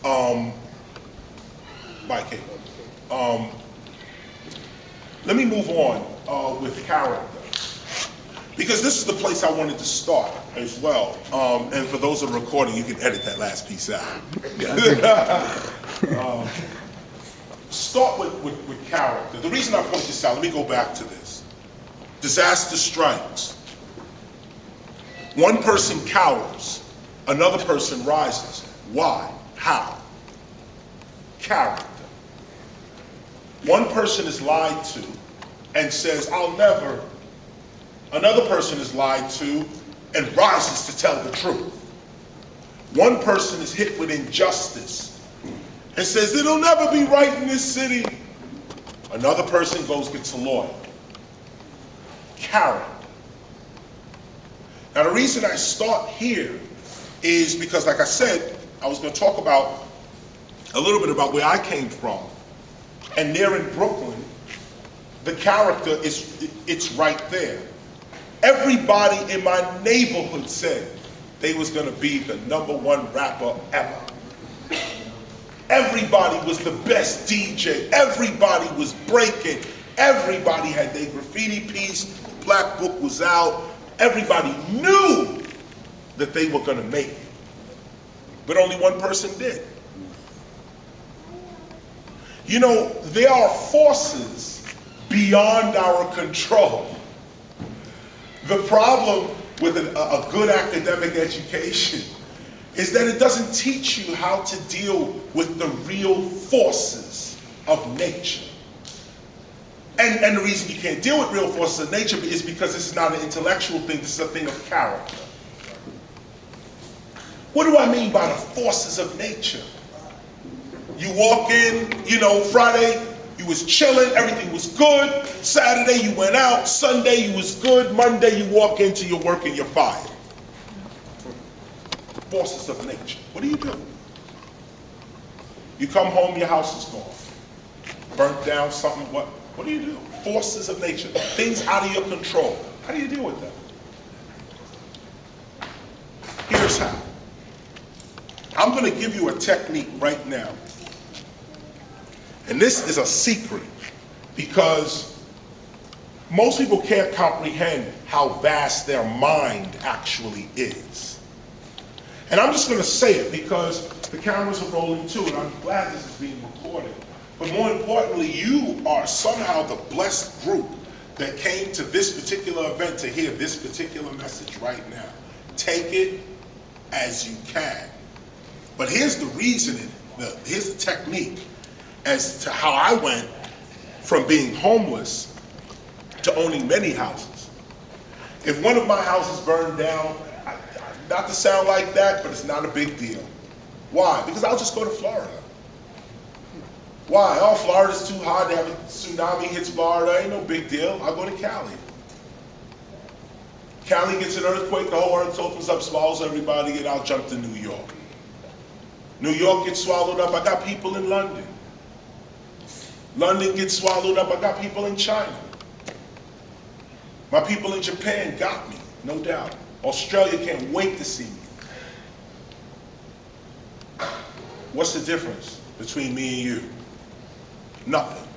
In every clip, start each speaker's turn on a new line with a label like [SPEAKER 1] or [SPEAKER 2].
[SPEAKER 1] Um, by Cable. Let me move on with character, because this is the place I wanted to start as well. And for those who are recording, you can edit that last piece out. Start with character. The reason I point this out, let me go back to this. Disaster strikes. One person cowers, another person rises. Why? How? Character. One person is lied to and says, I'll never. Another person is lied to and rises to tell the truth. One person is hit with injustice and says, it'll never be right in this city. Another person goes, gets a lawyer. Character. Now the reason I start here is because, like I said, I was going to talk about a little bit about where I came from. And there in Brooklyn, the character it's right there. Everybody in my neighborhood said they was going to be the #1 rapper ever. Everybody was the best DJ. Everybody was breaking. Everybody had their graffiti piece. The Black Book was out. Everybody knew that they were going to make it. But only one person did. You know, there are forces beyond our control. The problem with a good academic education is that it doesn't teach you how to deal with the real forces of nature. And the reason you can't deal with real forces of nature is because this is not an intellectual thing, this is a thing of character. What do I mean by the forces of nature? You walk in, you know, Friday, you was chilling, everything was good. Saturday, you went out. Sunday, you was good. Monday, you walk into your work and you're fired. Forces of nature. What do? You come home, your house is gone. Burnt down, something, what do you do? Forces of nature. Things out of your control. How do you deal with them? Here's how. I'm going to give you a technique right now. And this is a secret because most people can't comprehend how vast their mind actually is. And I'm just going to say it because the cameras are rolling too, and I'm glad this is being recorded. But more importantly, you are somehow the blessed group that came to this particular event to hear this particular message right now. Take it as you can. But here's the reasoning, here's the technique as to how I went from being homeless to owning many houses. If one of my houses burned down, not to sound like that, but it's not a big deal. Why? Because I'll just go to Florida. Why? Oh, Florida's too hot, they have a tsunami hits Florida, ain't no big deal. I'll go to Cali. Cali gets an earthquake, the whole earth opens up, swallows everybody, and I'll jump to New York. New York gets swallowed up, I got people in London. London gets swallowed up, I got people in China. My people in Japan got me, no doubt. Australia can't wait to see me. What's the difference between me and you? Nothing.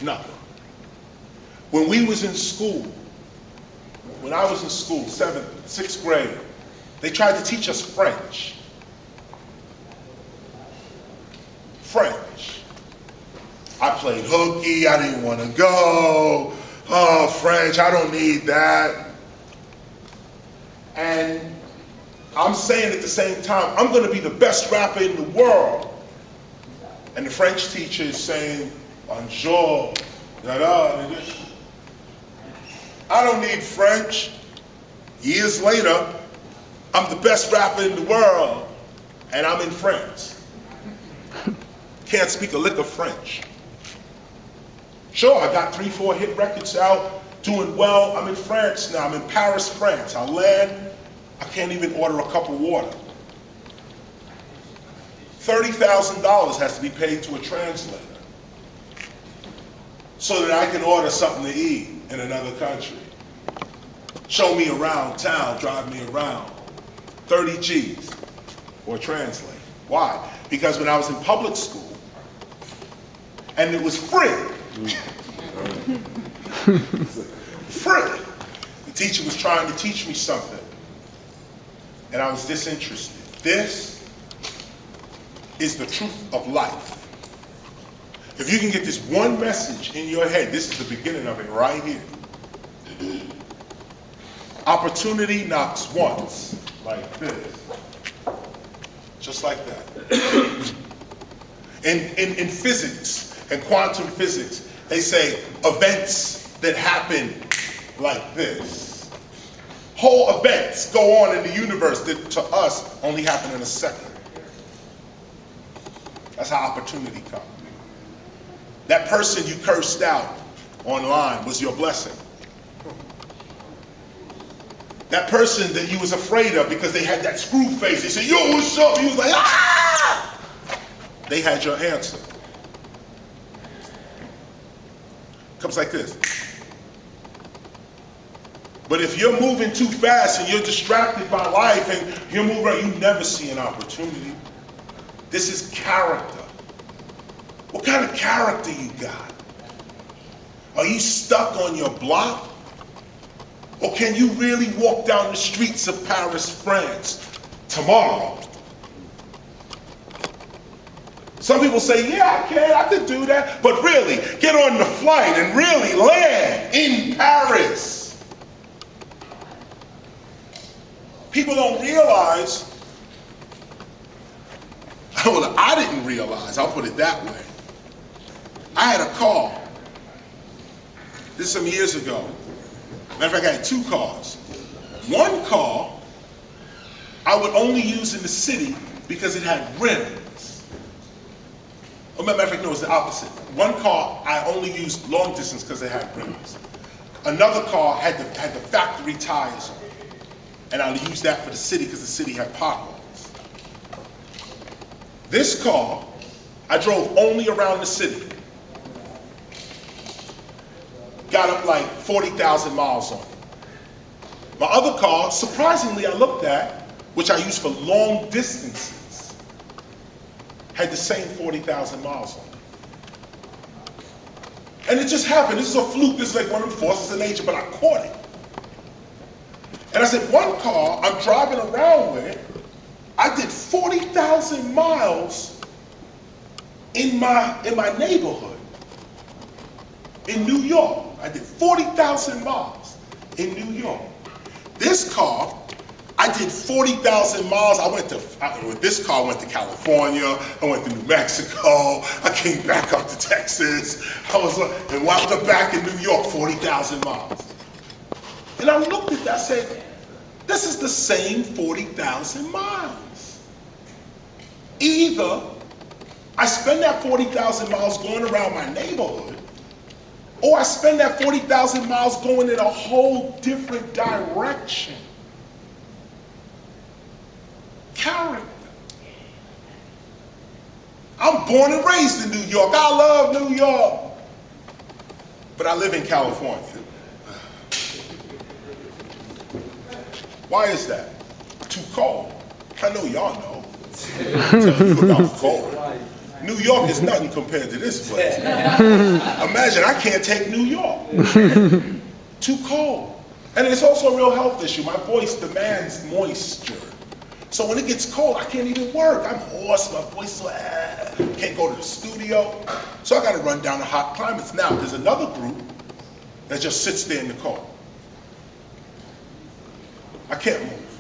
[SPEAKER 1] Nothing. When we was in school, when I was in school, 7th, 6th grade, they tried to teach us French. French. I played hooky, I didn't want to go. Oh, French, I don't need that. And I'm saying at the same time, I'm going to be the best rapper in the world. And the French teacher is saying, bonjour, da-da. I don't need French. Years later, I'm the best rapper in the world, and I'm in France. Can't speak a lick of French. Sure, I got 3-4 hit records out, doing well. I'm in France now. I'm in Paris, France. I land, I can't even order a cup of water. $30,000 has to be paid to a translator so that I can order something to eat in another country. Show me around town, drive me around. 30 G's for a translator. Why? Because when I was in public school, and it was free, free, the teacher was trying to teach me something, and I was disinterested. This is the truth of life. If you can get this one message in your head, this is the beginning of it right here. Opportunity knocks once, like this. Just like that. In physics and quantum physics, they say events that happen like this. Whole events go on in the universe that to us only happen in a second. That's how opportunity comes. That person you cursed out online was your blessing. That person that you was afraid of because they had that screw face, they said, yo, what's up? You was like, ah! They had your answer. Comes like this. But if you're moving too fast and you're distracted by life and you're moving around, you never see an opportunity. This is character. What kind of character you got? Are you stuck on your block? Or can you really walk down the streets of Paris, France tomorrow? Some people say, yeah, I could do that. But really, get on the flight and really land in Paris. People don't realize, well, I didn't realize, I'll put it that way. I had a car. This is some years ago. Matter of fact, I had two cars. One car I would only use in the city because it had rims. Or matter of fact, no, it was the opposite. One car I only used long distance because it had rims. Another car had the factory tires on it. And I would use that for the city because the city had potholes. This car, I drove only around the city. Got up like 40,000 miles on it. My other car, surprisingly, I looked at, which I use for long distances, had the same 40,000 miles on it. And it just happened. This is a fluke. This is like one of the forces of nature, but I caught it. And I said, one car I'm driving around with, I did 40,000 miles in my neighborhood in New York. I did 40,000 miles in New York. This car, I did 40,000 miles. With this car, I went to California. I went to New Mexico. I came back up to Texas. And wound up back in New York, 40,000 miles. And I looked at that, I said, this is the same 40,000 miles. Either I spend that 40,000 miles going around my neighborhood, or I spend that 40,000 miles going in a whole different direction. Character. I'm born and raised in New York. I love New York. But I live in California. Why is that? Too cold. I know y'all know. I'll tell you about cold. New York is nothing compared to this place. Imagine, I can't take New York. Too cold. And it's also a real health issue. My voice demands moisture. So when it gets cold, I can't even work. I'm hoarse, my voice is like, can't go to the studio. So I gotta run down to hot climates. Now, there's another group that just sits there in the cold. I can't move.